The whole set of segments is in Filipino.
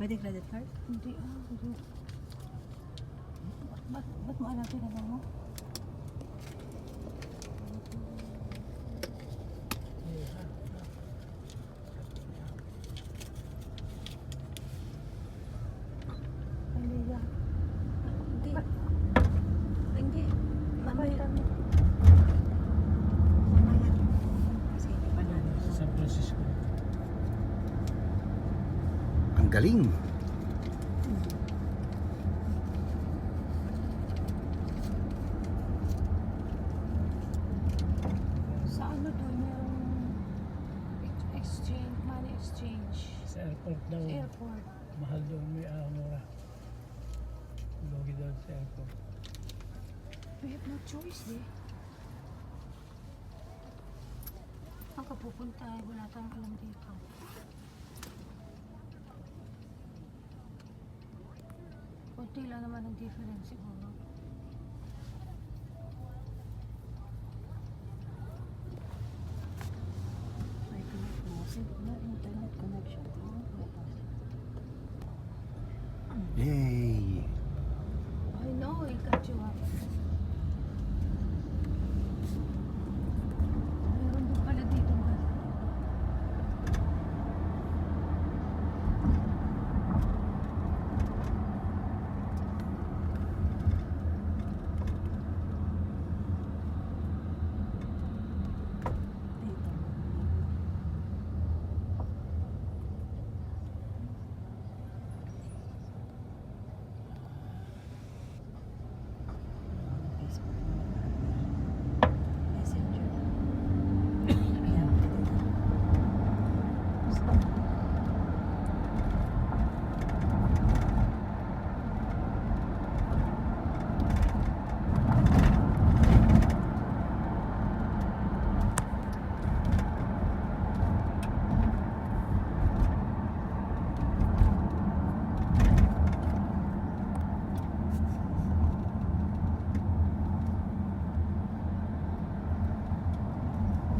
Pwede credit card? Hindi hindi. Ba't mo alam pinagawa mo? Hindi. Hindi. Mamaya. Mamaya. Kasi hindi pa natin. San Francisco. Ang galing. Sa ano doon merong exchange, money exchange. Sa airport daw. Sa airport. Mahal doon may mura. Logi doon sa airport. We have no choice eh. Ang kapupunta ay wala tayong alam dito. Kunti lang naman ang difference siguro. May connect mo. No internet connection. Yay! I know, I got you up. Meron din pala dito ba? Dito. Facebook. Messenger. Yeah, pwede na.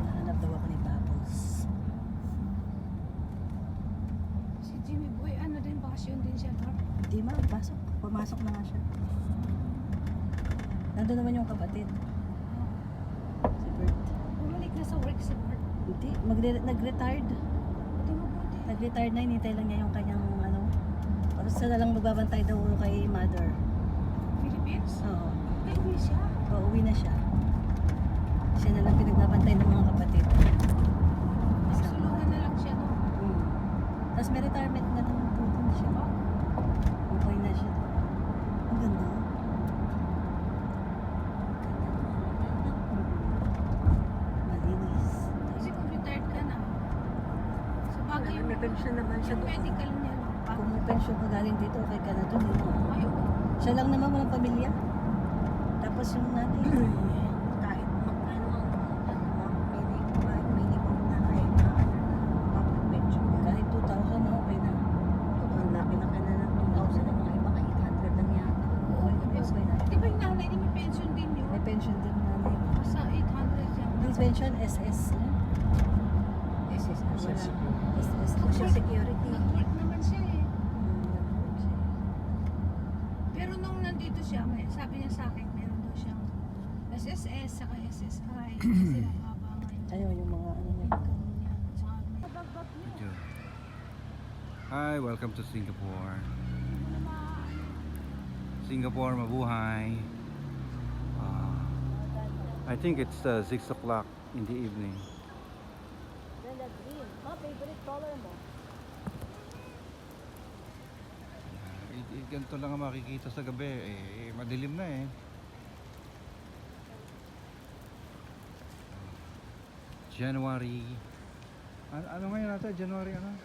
Nahanap daw ako ni Bubbles. Si Jimmy Boy, ano din, bakasyon din siya, no? Hindi ma, pasok. Pumasok na nga siya. Nandun naman yung kapatid. Si Bert. Bumalik na sa work si Bart. Hindi, nag-retired. Hindi mo buti. Nag-retired na, hinintay lang niya yung kanyang ano. Tapos siya na lang magbabantay daw kay mother. Philippines? Oo. Ay, uwi siya. Pauwi na siya. Siya na lang pinagbabantay ng mga kapatid. Sulungan na lang siya, no? Tapos may retirement na naman po din siya. Okay na siya. Ang ganda. Malinis. Kasi kung retired ka na, sa bagay yung, May pension naman siya. yung medical niya, no? Kung may pension ka galing dito, okay ka na doon. Ay, oo. Siya lang naman walang pamilya. Tapos yung nanay, kahit magkano ang minimum na kahit public pension niya. Kahit 2,000 na okay na. Ang laki na ng 2,000 na mga iba, kahit 800 lang yata. Okay na. Di ba yung nanay niya may pension din yun? May pension din yung nanay. Sa 800 yan. May pension, SS. SS. SS. Social Security. Nag-work naman siya eh. Pero nung nandito siya, sabi niya sa akin, meron daw siyang SSS, saka SSI. Kasi nakaba ngayon. Ayun, yung mga ano niya. Ganyan. Saka may bagbag niya. Video. Hi, welcome to Singapore. Singapore, mabuhay. I think it's 6 o'clock in the evening. Ganda green. Ma, favorite color mo? Ganito lang ang makikita sa gabi. Madilim na eh. January. Ano ngayon natin? January ano?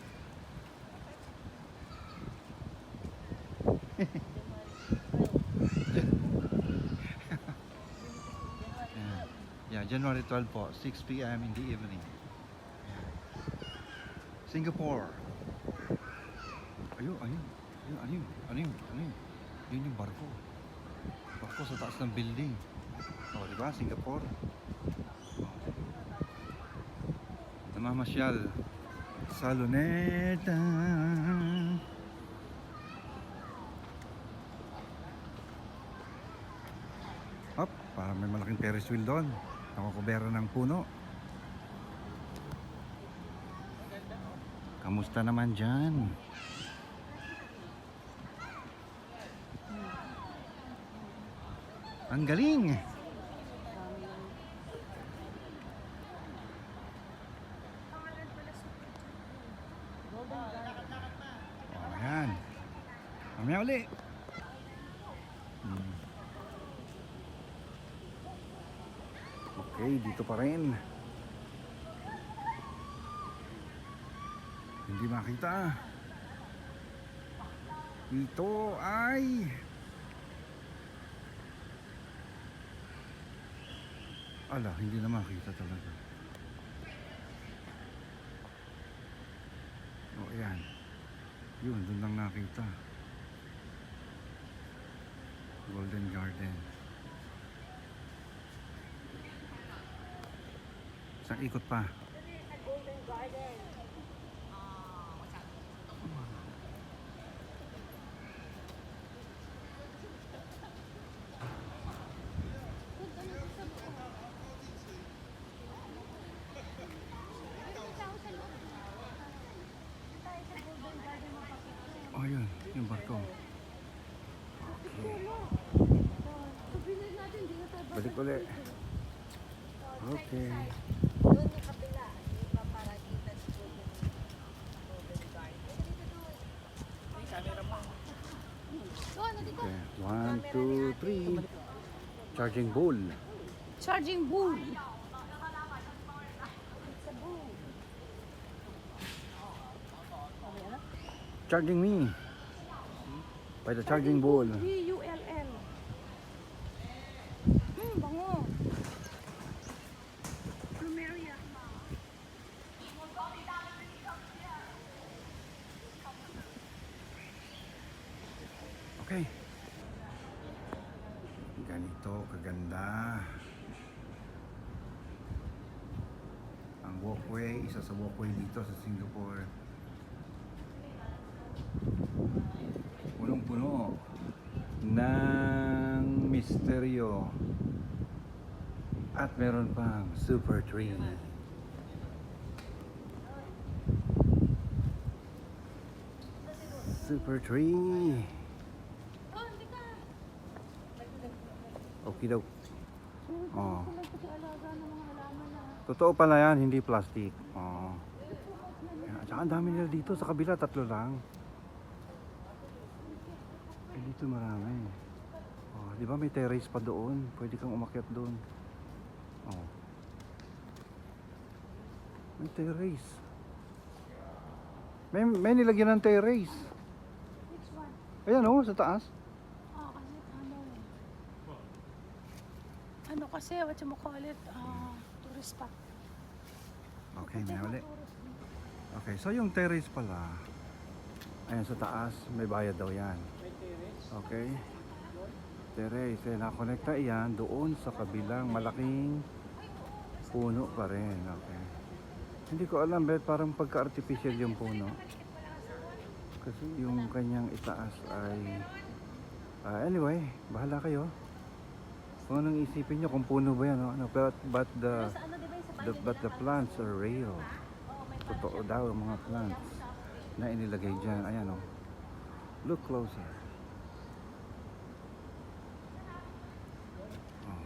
Yeah, January 12 po, 6 p.m. in the evening. Singapore. Ayun. Ano yun? Yun yung barko. Barko sa taas ng building. O, di ba? Singapore. Namamasyal sa Luneta. malaking Ferris wheel doon. Nakakubera ng puno. Kamusta naman dyan? Ang galing! Oh, ayan. Mamaya uli. Okay, dito pa rin. Hindi makita. Ito ay ala, hindi na makita talaga. Oh, ayan. Yun, dun lang nakita. Golden Garden. Isang ikot pa. Oh, yun. Yung barko. Okay. Balik ulit. Okay. Doon yung kabila. Yung pa para kita sa Golden Garden. Okay. 1, 2, 3. Charging bull. Charging bull. Charging me. By the charging bull. B-U-L-L. Bango. Plumeria. Okay. Ganito kaganda. Ang walkway, isa sa walkway dito sa Singapore. Punong-puno ng misteryo. At meron pang super tree. Super tree. Okay daw. Oh. Totoo pala yan, hindi plastic. Oh. At saka ang dami nila dito sa kabila, 3 lang. Eh, dito marami. Oh, di ba may terrace pa doon? Pwede kang umakyat doon. Oh. May terrace. May nilagyan ng terrace. Which one? Ayan oh, sa taas. Ano kasi, what you call it, tourist spot. Okay, may uli. Okay, so yung terrace pala, ayan sa taas, may bayad daw yan. Okay. Terrace, eh, nakonekta yan doon sa kabilang malaking puno pa rin. Okay. Hindi ko alam, bet parang pagka-artificial yung puno. Kasi yung kanyang itaas ay anyway, bahala kayo. Kung anong isipin nyo, kung puno ba yan, ano? But the plants are real. Totoo daw ang mga plants na inilagay dyan. Ayan o. Look closer. Oh.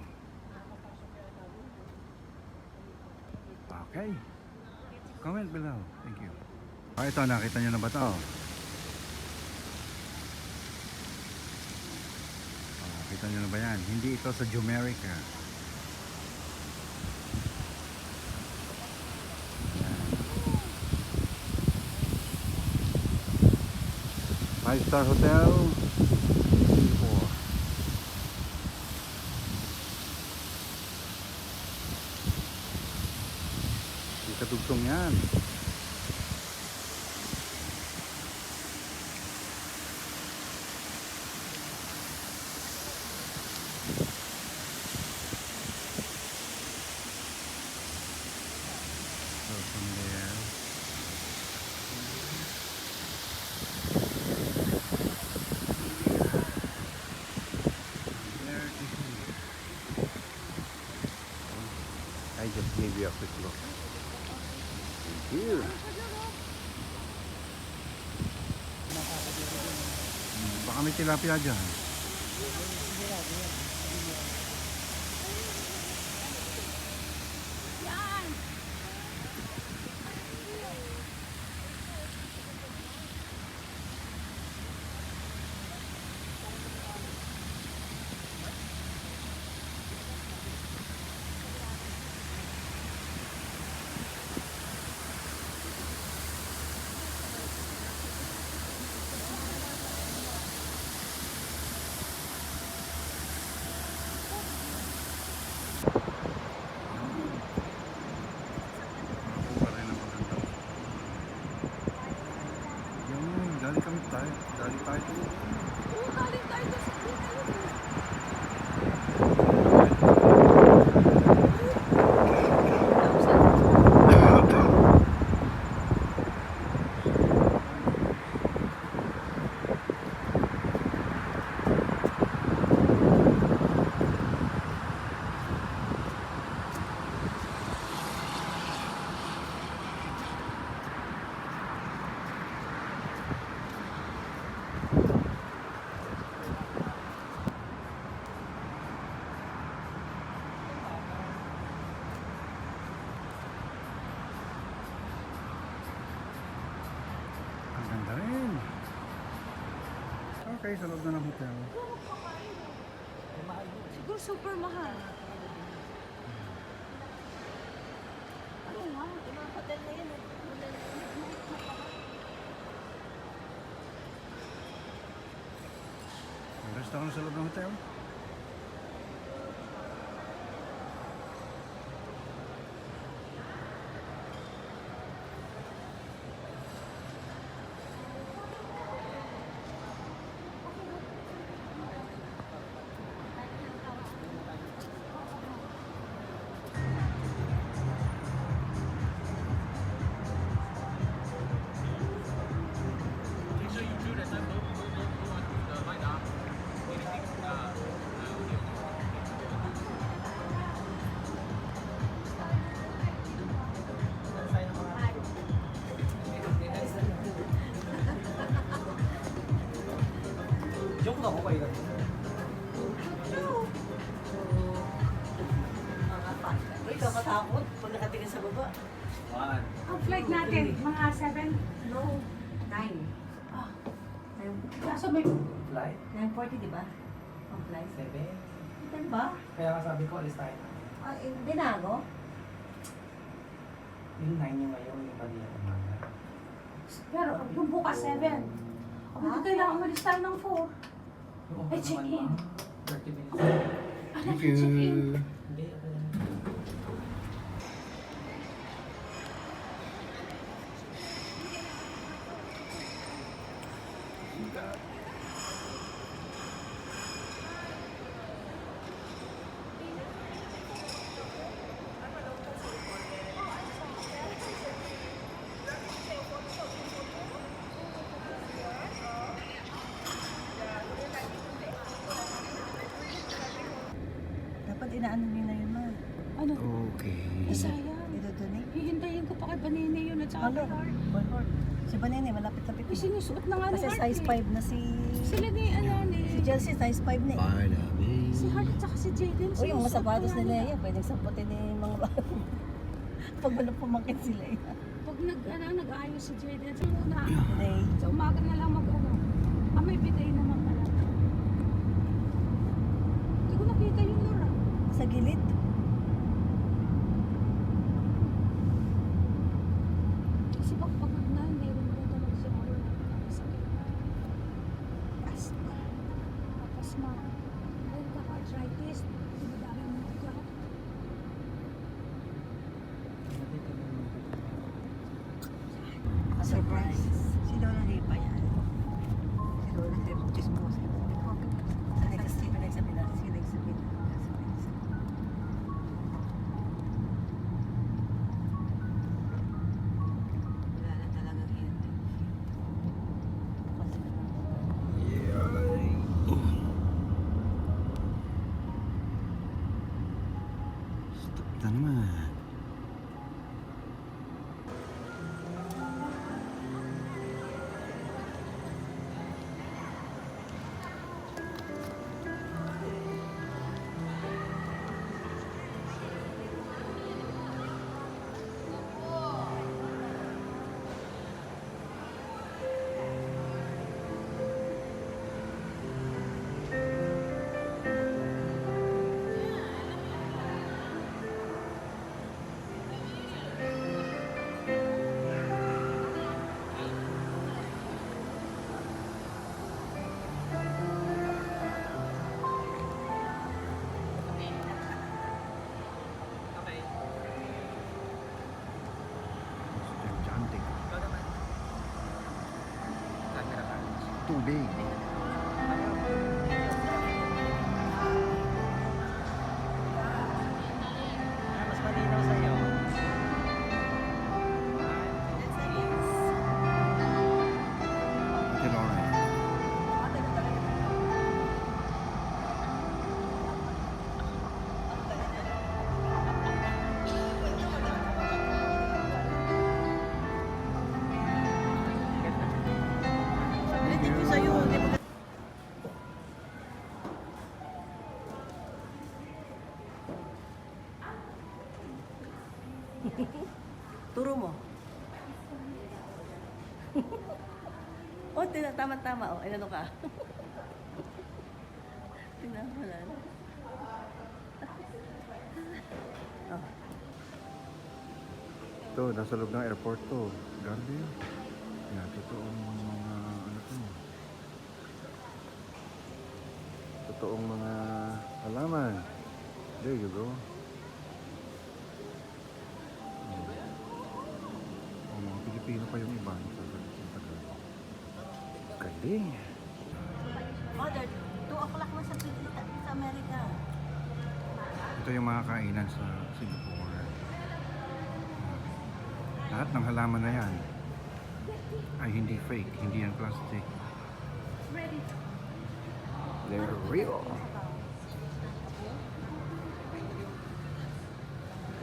Okay. Comment below. Thank you. Oh, ito, nakita nyo na ba ito? Kita nyo na ba yan? Hindi ito sa Jumerica. Five-star hotel. Singapore. Hindi katugtong yan. So from there, there it is. I just gave you a quick look. Thank you. Baka may tilapia dyan. Yung galing kami tayo. Galing tayo dito. Oo, galing tayo doon sa Pilipinas. Ang ganda rin. Okay, sa loob na ng hotel. Siguro super mahal. Ano nga? Yung mga hotel na yun. May restaurant sa loob ng hotel. Joke lang ako kayo. Uy, kakatakot pag nakatingin sa baba. One. Ang flight natin, mga 7. No, 9. Ah, 9. kaso may... Flight? 9:40, di ba? Ang flight. 7. Di ba? Kaya nga sabi ko, alis tayo. Hindi na ako. Yung 9 yung ngayon, yung kanina umaga. Pero yung bukas 7. Ang hindi kailangan umalis tayo ng 4. Yung Ay, check-in. 30 minutes. Ano yung check-in? Hindi, ako lang. Dapat inaano niyo na yun, ma. Ano? Okay. Ay, sayang. Dito doon eh. Hihintayin ko pa kay Banene yun at saka Ano? kay Heart. Bonhor. Si Banene, malapit-lapit Ay, na. sinusuot na nga ni Kasi Heart size eh. 5 na si... Sila ni, ano ni... Si Chelsea, size 5 na eh. Si Heart at saka si Jaden. O yung mga sinusuot sapatos na ni nga Leia, pwedeng saputin ni mga pag wala pumakit si Leia. Pag nag-ayos si Jaden, sa muna. Today. Sa umaga na lang mag-ano. Ah, may bitay naman pala. Hindi ko nakita yung Laura. Sa gilid. Kasi pag pagod na, meron ko talaga si Laura. Sa tapos na. Ay, kaka-arthritis. Dinadami mo ka. A surprise. Si Lola Lipa yan. Si Lola Lipa, chismosa. Pinagsabi na. Pinagsabi na. Wala na talagang yan. Stop na. naman. Gigantic. Tubig. Mas malinaw sa'yo. Tinora. Hindi ko sa'yo. Hindi mo Turo mo. Oh, tama-tama. Oh, ano ka? Tinahalan. Oh. Ito, nasa loob ng airport to. Grabe. Yan, totoong mga ano to. Totoong mga halaman. There you go. Oh, mga Pilipino pa yung iba. Galing. Mother, 2 o'clock na sa Amerika. Ito yung mga kainan sa Singapore. Lahat ng halaman na yan ay hindi fake, hindi yan plastic. They're real.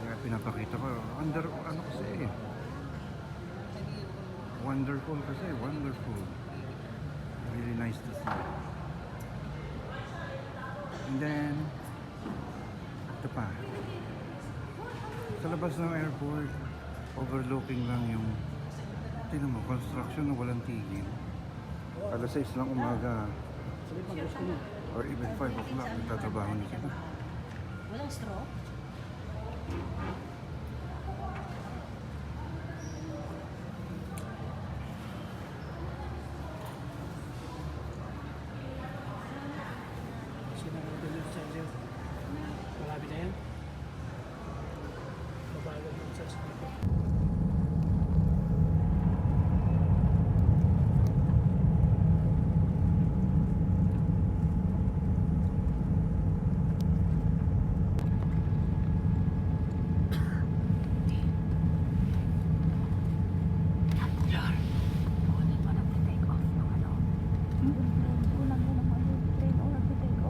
Kaya pinapakita ko, ano kasi wonderful kasi, wonderful. Really nice to see. And then, ito pa. Sa labas ng airport, overlooking lang yung, tingnan mo, construction na walang tigil. Alas 6 lang umaga, or even 5 o'clock, nagtatrabaho na sila. Walang straw?